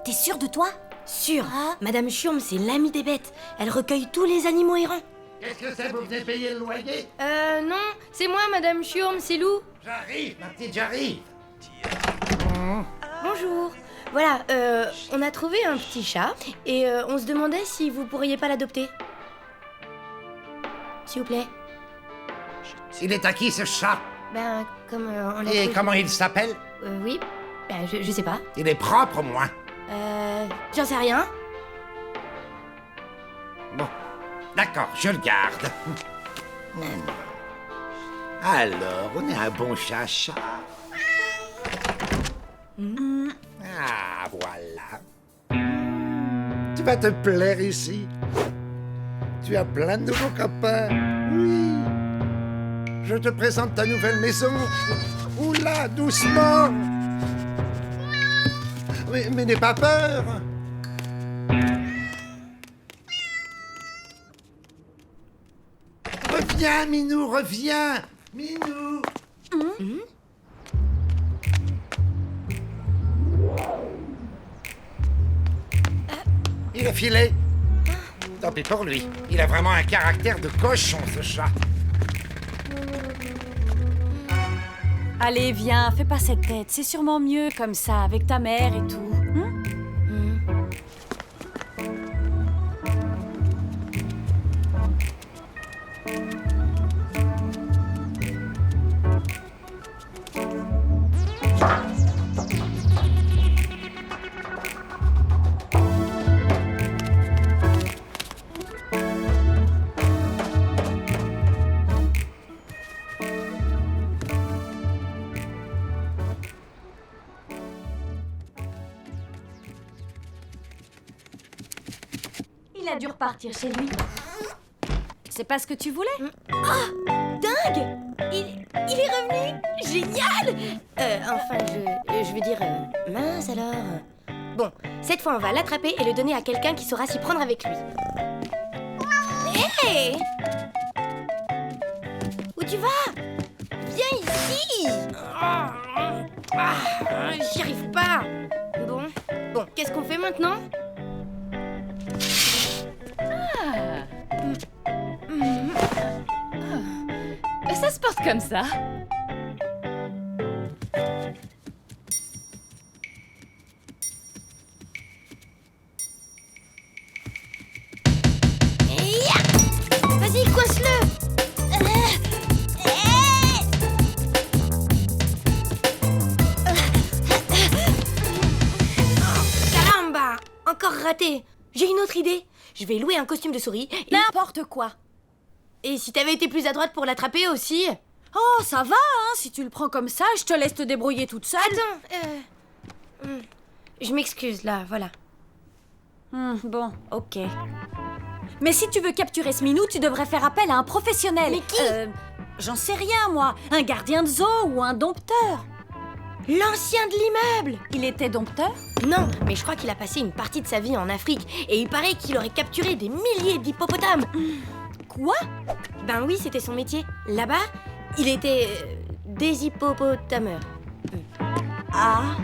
O: T'es sûre de toi?
A: Sûr. Madame Churm, c'est l'amie des bêtes. Elle recueille tous les animaux errants.
D: Qu'est-ce que c'est, vous venez payer le loyer?
A: Non, c'est moi, Madame Churm, c'est Lou.
D: J'arrive, ma petite, j'arrive.
A: Bonjour. Voilà, on a trouvé un petit chat et on se demandait si vous pourriez pas l'adopter. S'il vous plaît.
D: Il est à qui, ce chat?
A: Ben, comme on l'a
D: Et
A: trouvé-
D: comment il s'appelle?
A: Oui, ben, je sais pas.
D: Il est propre, au moins.
A: J'en sais rien.
D: Bon, d'accord, je le garde. Alors, on est un bon chat. Ah, voilà. Tu vas te plaire ici. Tu as plein de nouveaux copains. Oui. Je te présente ta nouvelle maison. Oula, doucement. Mais n'aie pas peur. Reviens, Minou, reviens. Minou. Il est filé. Tant pis pour lui. Il a vraiment un caractère de cochon, ce chat.
O: Allez, viens, fais pas cette tête. C'est sûrement mieux comme ça, avec ta mère et tout. Il a dû repartir chez lui. C'est pas ce que tu voulais?
A: Oh, dingue! Il est revenu! Génial! Enfin, je veux dire, mince alors. Bon, cette fois on va l'attraper et le donner à quelqu'un qui saura s'y prendre avec lui. Hé! Où tu vas? Viens ici! J'y arrive pas. Bon, qu'est-ce qu'on fait maintenant?
K: Ça se porte comme ça.
A: Vas-y, coince-le! Caramba! Encore raté! J'ai une autre idée. Je vais louer un costume de souris.
O: N'importe quoi.
A: Et si t'avais été plus adroite pour l'attraper aussi?
O: Oh, ça va, hein. Si tu le prends comme ça, je te laisse te débrouiller toute seule.
A: Attends, je m'excuse là, voilà.
O: Bon, ok. Mais si tu veux capturer ce minou, tu devrais faire appel à un professionnel.
A: Mais qui?
O: J'en sais rien, moi. Un gardien de zoo ou un dompteur.
A: L'ancien de l'immeuble!
O: Il était dompteur?
A: Non, mais je crois qu'il a passé une partie de sa vie en Afrique. Et il paraît qu'il aurait capturé des milliers d'hippopotames.
O: Quoi?
A: Ben oui, c'était son métier. Là-bas, il était des hippopotameurs.
O: Ah.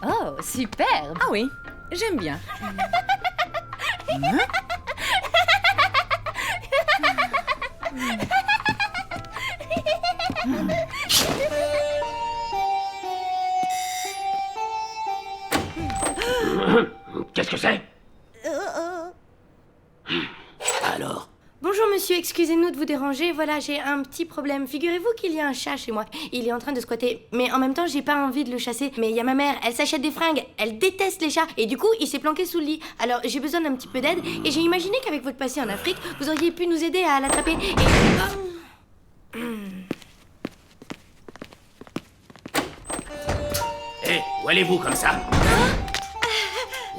K: Oh, superbe.
O: Ah oui, j'aime bien.
H: Qu'est-ce que c'est? Alors?
A: Bonjour monsieur, excusez-nous de vous déranger, voilà, j'ai un petit problème. Figurez-vous qu'il y a un chat chez moi. Il est en train de squatter, mais en même temps, j'ai pas envie de le chasser. Mais il y a ma mère, elle s'achète des fringues, elle déteste les chats, et du coup, il s'est planqué sous le lit. Alors, j'ai besoin d'un petit peu d'aide, et j'ai imaginé qu'avec votre passé en Afrique, vous auriez pu nous aider à l'attraper.
H: Hé, où allez-vous comme ça?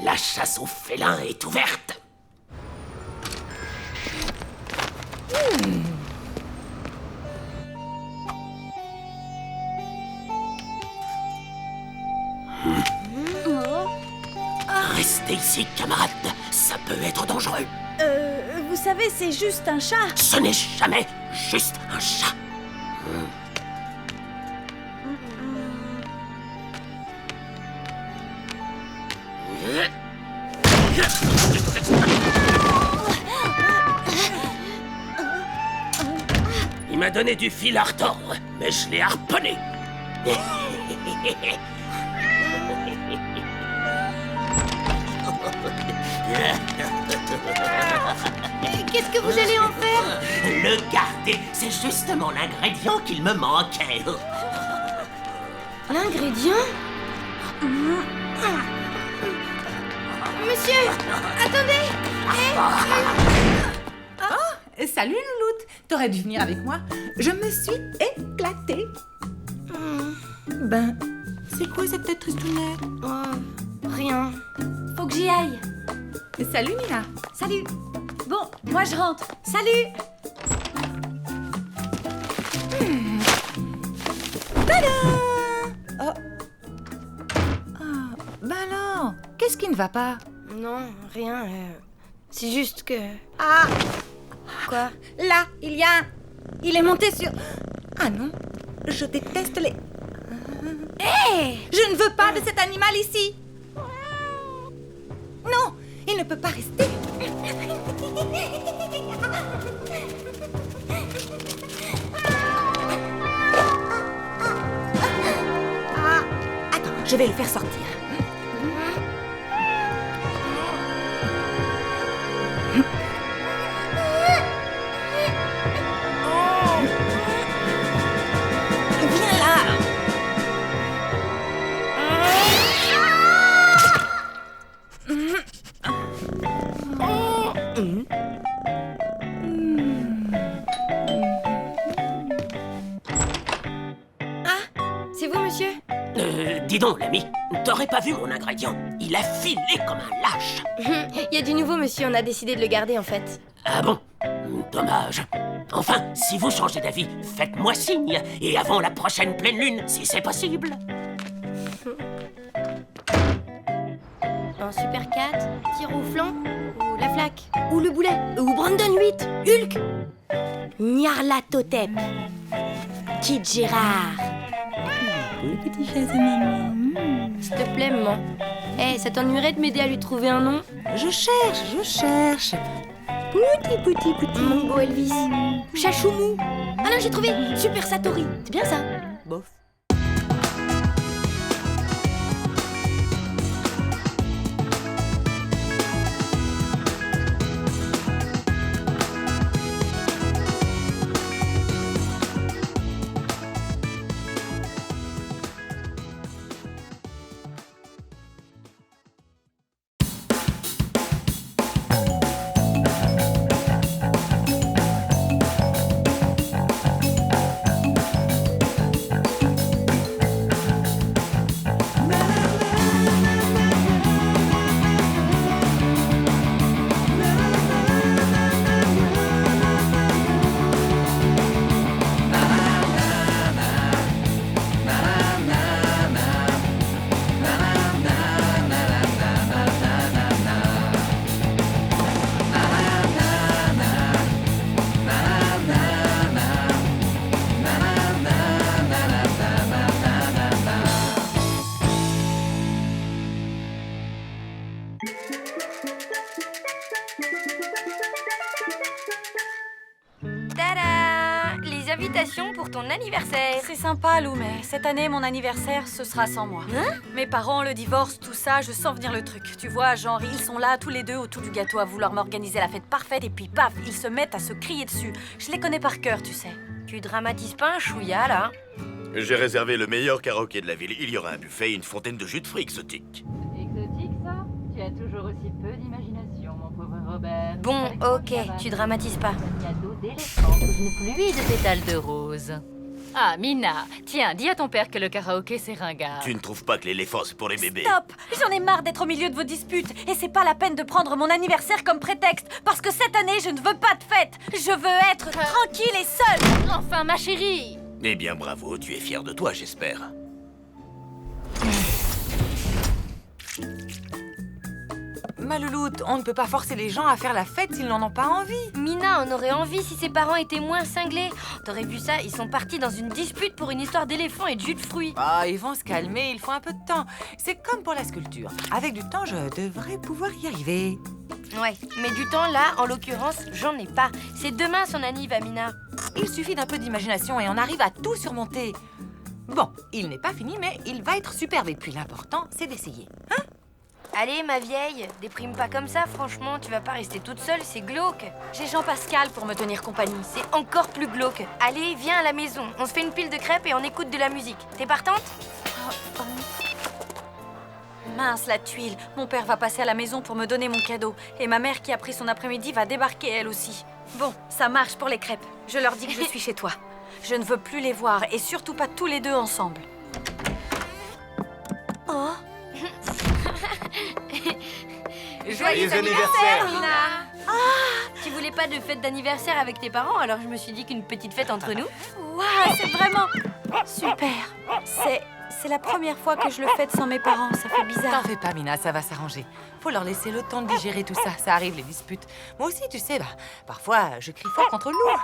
H: La chasse aux félins est ouverte. Restez ici, camarades. Ça peut être dangereux.
O: Vous savez, c'est juste un chat.
H: Ce n'est jamais juste un chat. Il m'a donné du fil à retordre, mais je l'ai harponné.
A: Qu'est-ce que vous allez en faire?
H: Le garder, c'est justement l'ingrédient qu'il me manquait.
A: L'ingrédient? Monsieur, attendez!
B: Oh, salut Louloute. T'aurais dû venir avec moi. Je me suis éclatée. Ben, c'est quoi cette tête tristounette?
A: Rien.
O: Faut que j'y aille.
B: Salut Mila.
O: Salut. Bon, moi je rentre. Salut.
B: Tada! Oh. Ben alors, qu'est-ce qui ne va pas?
A: Non, rien. C'est juste que...
B: Ah!
A: Quoi?
B: Là, il y a un... Il est monté sur... Ah non, je déteste les... Hé! Je ne veux pas de cet animal ici! Non, il ne peut pas rester. Ah, attends, je vais le faire sortir. Viens là.
A: C'est vous, monsieur?
H: Dis donc, l'ami, t'aurais pas vu mon ingrédient? Il a filé comme un lâche.
A: Il y a du nouveau, monsieur, on a décidé de le garder, en fait.
H: Ah bon? Dommage. Enfin, si vous changez d'avis, faites-moi signe. Et avant la prochaine pleine lune, si c'est possible.
A: Un Super 4, tir au flanc, ou la flaque, ou le boulet, ou Brandon 8, Hulk, Nyarlathotep, Kid Gérard. S'il te plaît, maman. Ça t'ennuierait de m'aider à lui trouver un nom?
B: Je cherche. Pouti.
A: Mon beau Elvis. Chachoumou. Ah non, j'ai trouvé Super Satori. C'est bien ça?
B: Bof.
A: invitations pour ton anniversaire.
O: C'est sympa, Lou, mais cette année, mon anniversaire, ce sera sans moi.
A: Hein?
O: Mes parents, le divorce, tout ça, je sens venir le truc. Tu vois, genre, ils sont là tous les deux autour du gâteau à vouloir m'organiser la fête parfaite et puis paf, ils se mettent à se crier dessus. Je les connais par cœur, tu sais.
A: Tu dramatises pas un chouïa, là?
H: J'ai réservé le meilleur karaoké de la ville. Il y aura un buffet et une fontaine de jus de fruits exotiques.
K: Exotique, ça? Tu as toujours aussi peu d'imagination, mon pauvre Robert.
A: Bon, ok, tu dramatises pas.
K: D'éléphant sous une pluie de pétales de rose. Ah, Mina, tiens, dis à ton père que le karaoké, c'est ringard.
H: Tu ne trouves pas que l'éléphant, c'est pour les bébés?
O: Stop! J'en ai marre d'être au milieu de vos disputes. Et c'est pas la peine de prendre mon anniversaire comme prétexte. Parce que cette année, je ne veux pas de fête. Je veux être tranquille et seule.
K: Enfin, ma chérie!
H: Eh bien, bravo, tu es fier de toi, j'espère.
B: Ma louloute, on ne peut pas forcer les gens à faire la fête s'ils n'en ont pas envie.
A: Mina en aurait envie si ses parents étaient moins cinglés. T'aurais vu ça, ils sont partis dans une dispute pour une histoire d'éléphant et de jus de fruits.
B: Ah, ils vont se calmer, il faut un peu de temps. C'est comme pour la sculpture. Avec du temps, je devrais pouvoir y arriver.
A: Ouais, mais du temps là, en l'occurrence, j'en ai pas. C'est demain son anniv, Mina.
B: Il suffit d'un peu d'imagination et on arrive à tout surmonter. Bon, il n'est pas fini, mais il va être superbe. Et puis l'important, c'est d'essayer. Hein?
A: Allez, ma vieille, déprime pas comme ça, franchement, tu vas pas rester toute seule, c'est glauque.
O: J'ai Jean-Pascal pour me tenir compagnie.
A: C'est encore plus glauque. Allez, viens à la maison, on se fait une pile de crêpes et on écoute de la musique. T'es partante?
O: Mince, la tuile. Mon père va passer à la maison pour me donner mon cadeau. Et ma mère qui a pris son après-midi va débarquer elle aussi. Bon, ça marche pour les crêpes. Je leur dis que je suis chez toi. Je ne veux plus les voir et surtout pas tous les deux ensemble. Oh.
A: Joyeux anniversaire, Mina! Tu voulais pas de fête d'anniversaire avec tes parents, alors je me suis dit qu'une petite fête entre nous.
O: Waouh, c'est vraiment super. C'est la première fois que je le fête sans mes parents, ça fait bizarre.
B: T'en fais pas, Mina, ça va s'arranger. Faut leur laisser le temps de digérer tout ça. Ça arrive, les disputes. Moi aussi, tu sais, parfois, je crie fort contre le lourd.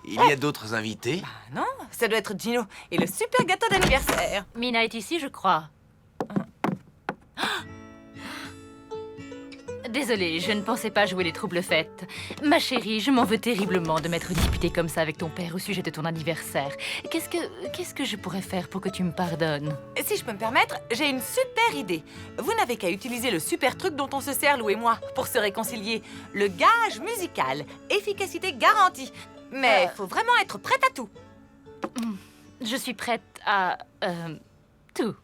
P: Il y a d'autres invités?
B: Non, ça doit être Gino et le super gâteau d'anniversaire.
K: Mina est ici, je crois. Désolée, je ne pensais pas jouer les troubles fêtes. Ma chérie, je m'en veux terriblement de m'être disputée comme ça avec ton père au sujet de ton anniversaire. Qu'est-ce que je pourrais faire pour que tu me pardonnes?
B: Si je peux me permettre, j'ai une super idée. Vous n'avez qu'à utiliser le super truc dont on se sert, Lou et moi, pour se réconcilier. Le gage musical. Efficacité garantie. Mais faut vraiment être prête à tout.
K: Je suis prête à... tout.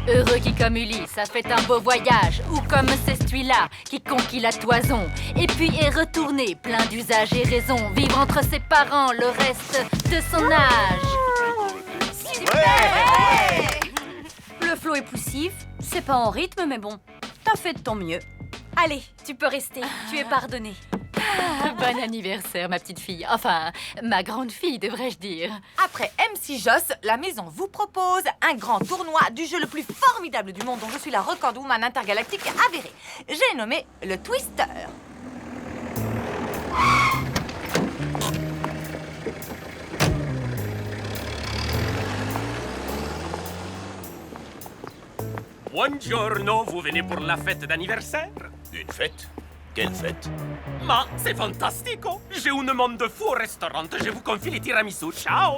K: Heureux qui comme Ulysse a fait un beau voyage, ou comme celui-là qui conquit la toison, et puis est retourné, plein d'usage et raison, vivre entre ses parents le reste de son âge.
O: Super! Le flow est poussif, c'est pas en rythme, mais bon, t'as fait de ton mieux. Allez, tu peux rester, tu es pardonnée.
K: Bon anniversaire, ma petite fille. Enfin, ma grande fille, devrais-je dire.
B: Après MC Joss, la maison vous propose un grand tournoi du jeu le plus formidable du monde dont je suis la recordwoman intergalactique avérée. J'ai nommé le Twister.
Q: Buongiorno, vous venez pour la fête d'anniversaire?
H: Une fête? Quelle fête?
Q: Ma, c'est fantastico! J'ai un monde fou au restaurant, je vous confie les tiramisu, ciao!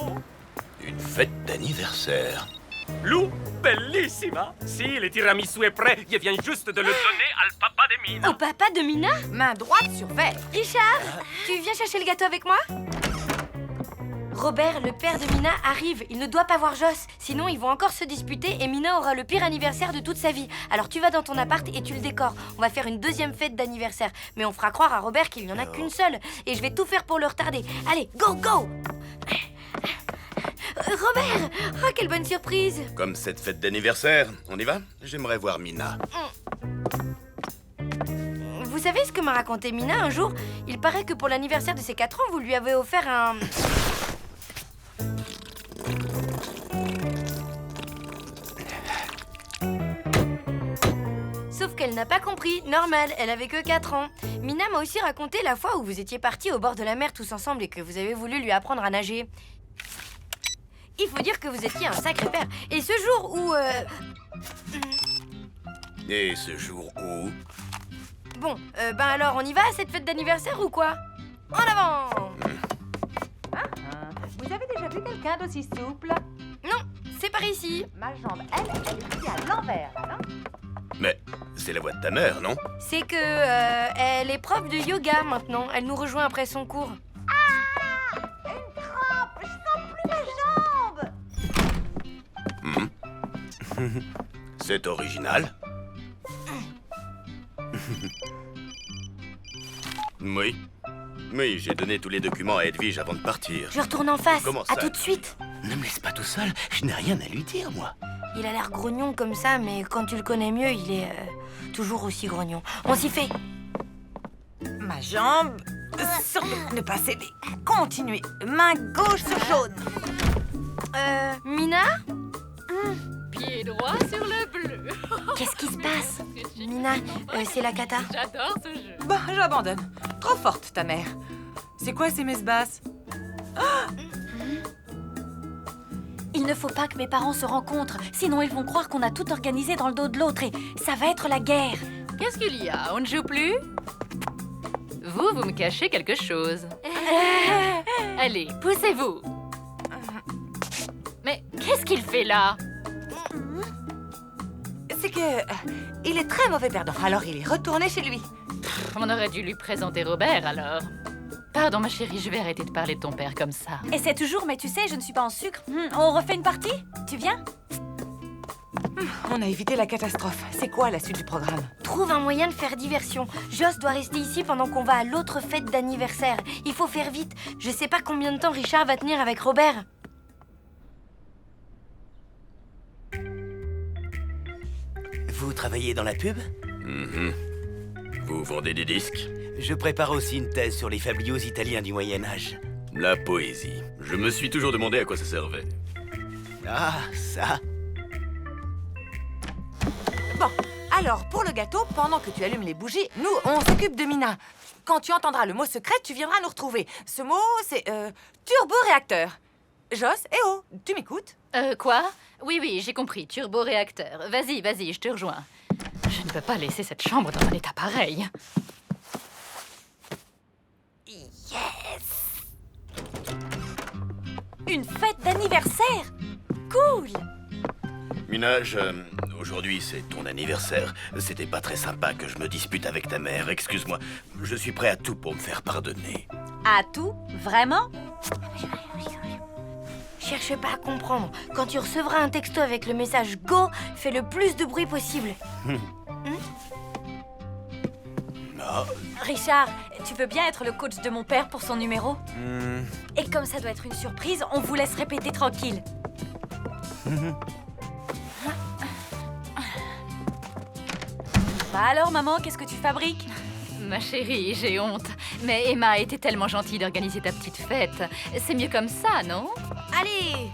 H: Une fête d'anniversaire?
Q: Lou, bellissima! Si, le tiramisu est prêt, je viens juste de le donner al papa de Mina.
A: Au papa de Mina?
B: Main droite sur verre.
A: Richard, tu viens chercher le gâteau avec moi? Robert, le père de Mina, arrive. Il ne doit pas voir Joss. Sinon, ils vont encore se disputer et Mina aura le pire anniversaire de toute sa vie. Alors tu vas dans ton appart et tu le décores. On va faire une deuxième fête d'anniversaire. Mais on fera croire à Robert qu'il n'y en a qu'une seule. Et je vais tout faire pour le retarder. Allez, go, go! Robert! Oh, quelle bonne surprise!
H: Comme cette fête d'anniversaire, on y va? J'aimerais voir Mina.
A: Vous savez ce que m'a raconté Mina un jour? Il paraît que pour l'anniversaire de ses 4 ans, vous lui avez offert un... Sauf qu'elle n'a pas compris, normal, elle avait que 4 ans. Mina m'a aussi raconté la fois où vous étiez partis au bord de la mer tous ensemble et que vous avez voulu lui apprendre à nager. Il faut dire que vous étiez un sacré père. Et ce jour où...
H: Et ce jour où?
A: Bon, ben alors on y va à cette fête d'anniversaire ou quoi? En avant!
B: Vous avez déjà vu quelqu'un d'aussi souple?
A: Non, c'est par ici.
B: Ma jambe, elle est pliée à l'envers, alors.
H: Mais c'est la voix de ta mère, non?
A: C'est que elle est prof de yoga maintenant. Elle nous rejoint après son cours.
B: Ah! Une crampe! Je sens plus ma jambe!
H: C'est original. Oui. Oui, j'ai donné tous les documents à Edwige avant de partir.
A: Je retourne en face.
H: Comment ça?
A: À tout de suite.
H: Ne me laisse pas tout seul, je n'ai rien à lui dire, moi.
A: Il a l'air grognon comme ça, mais quand tu le connais mieux, il est toujours aussi grognon. On s'y fait.
B: Ma jambe, surtout ne pas céder. Continuez. Main gauche sur jaune.
A: Mina?
K: Pied droit sur le bleu.
A: Qu'est-ce qui se passe? Mina, c'est la cata.
K: J'adore ce jeu.
B: Bon, j'abandonne. Trop forte, ta mère. C'est quoi ces messes basses?
O: Il ne faut pas que mes parents se rencontrent, sinon ils vont croire qu'on a tout organisé dans le dos de l'autre et ça va être la guerre.
K: Qu'est-ce qu'il y a? On ne joue plus? Vous me cachez quelque chose. Allez, poussez-vous. Mais qu'est-ce qu'il fait là?
B: C'est que... il est très mauvais perdant, alors il est retourné chez lui.
K: On aurait dû lui présenter Robert, alors. Pardon, ma chérie, je vais arrêter de parler de ton père comme ça.
O: Et c'est toujours, mais tu sais, je ne suis pas en sucre. On refait une partie? Tu viens?
B: On a évité la catastrophe. C'est quoi la suite du programme?
A: Trouve un moyen de faire diversion. Joss doit rester ici pendant qu'on va à l'autre fête d'anniversaire. Il faut faire vite. Je sais pas combien de temps Richard va tenir avec Robert.
H: Vous travaillez dans la pub? Vous vendez des disques? Je prépare aussi une thèse sur les fabliaux italiens du Moyen-Âge. La poésie. Je me suis toujours demandé à quoi ça servait. Ah, ça.
B: Bon, alors pour le gâteau, pendant que tu allumes les bougies, nous, on s'occupe de Mina. Quand tu entendras le mot secret, tu viendras nous retrouver. Ce mot, c'est turboréacteur. Joss, oh, tu m'écoutes?
K: Quoi? Oui, j'ai compris. Turboréacteur. Vas-y, je te rejoins. Je ne peux pas laisser cette chambre dans un état pareil.
O: Yes! Une fête d'anniversaire! Cool!
H: Minage, aujourd'hui c'est ton anniversaire. C'était pas très sympa que je me dispute avec ta mère. Excuse-moi, je suis prêt à tout pour me faire pardonner.
O: À tout? Vraiment?
A: Cherche pas à comprendre. Quand tu recevras un texto avec le message Go, fais le plus de bruit possible.
O: Richard, tu veux bien être le coach de mon père pour son numéro? Et comme ça doit être une surprise, on vous laisse répéter tranquille. Bah alors, maman, qu'est-ce que tu fabriques?
K: Ma chérie, j'ai honte. Mais Emma a été tellement gentille d'organiser ta petite fête. C'est mieux comme ça, non?
A: Allez,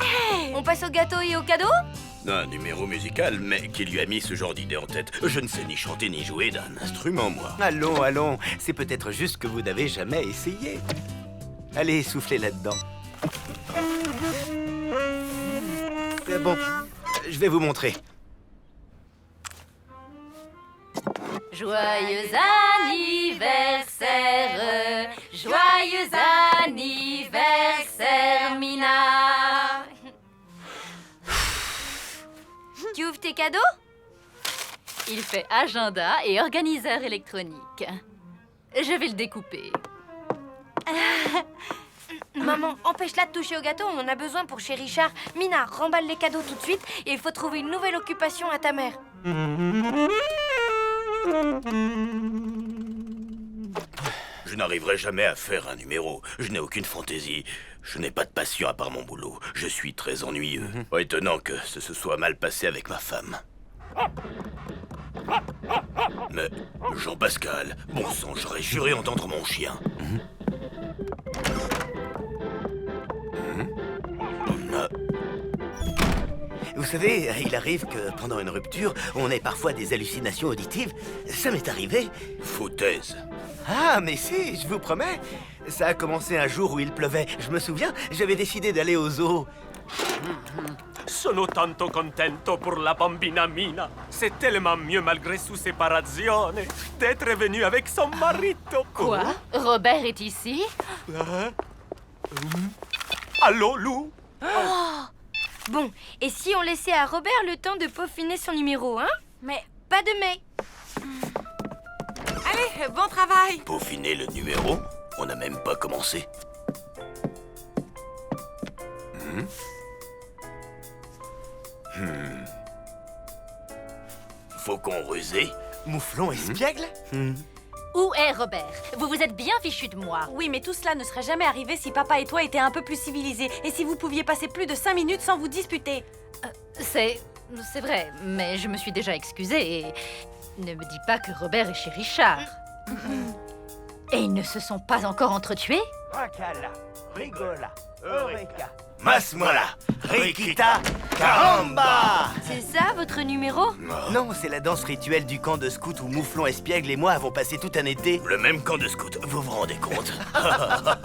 A: on passe au gâteau et au cadeau?
H: Un numéro musical, mais qui lui a mis ce genre d'idée en tête? Je ne sais ni chanter ni jouer d'un instrument, moi.
G: Allons, c'est peut-être juste que vous n'avez jamais essayé. Allez, soufflez là-dedans. Bon, je vais vous montrer.
K: Joyeux anniversaire, joyeux anniversaire, Mina.
A: Tu ouvres tes cadeaux?
K: Il fait agenda et organiseur électronique. Je vais le découper.
A: Maman, empêche-la de toucher au gâteau, on en a besoin pour chez Richard. Mina, remballe les cadeaux tout de suite et il faut trouver une nouvelle occupation à ta mère.
H: Je n'arriverai jamais à faire un numéro. Je n'ai aucune fantaisie. Je n'ai pas de passion à part mon boulot. Je suis très ennuyeux. Étonnant que ce se soit mal passé avec ma femme. Mais, Jean-Pascal, bon sang, j'aurais juré entendre mon chien.
G: Vous savez, il arrive que pendant une rupture, on ait parfois des hallucinations auditives. Ça m'est arrivé.
H: Foutaise.
G: Ah, mais si, je vous promets. Ça a commencé un jour où il pleuvait. Je me souviens, j'avais décidé d'aller au zoo.
Q: Sono tanto contento pour la bambina Mina. C'est tellement mieux malgré sua separazione d'être venu avec son marito.
K: Quoi? Robert est ici?
Q: Allô, Lou?
A: Oh. Bon, et si on laissait à Robert le temps de peaufiner son numéro, hein? Mais pas de mais.
B: Allez, bon travail.
H: Peaufiner le numéro? On n'a même pas commencé. Faucon rusé.
L: Mouflon espiègle?
K: Où est Robert? Vous vous êtes bien fichu de moi.
O: Oui, mais tout cela ne serait jamais arrivé si papa et toi étaient un peu plus civilisés et si vous pouviez passer plus de 5 minutes sans vous disputer.
K: C'est vrai, mais je me suis déjà excusée et... Ne me dis pas que Robert est chez Richard. Et ils ne se sont pas encore entretués?
L: Racala, rigola, eureka.
G: Mas-moi-la, Rikita, caramba!
A: C'est ça votre numéro?
L: Non, c'est la danse rituelle du camp de scout où Mouflon espiègle et moi avons passé tout un été.
H: Le même camp de scout, vous vous rendez compte?
K: Ah.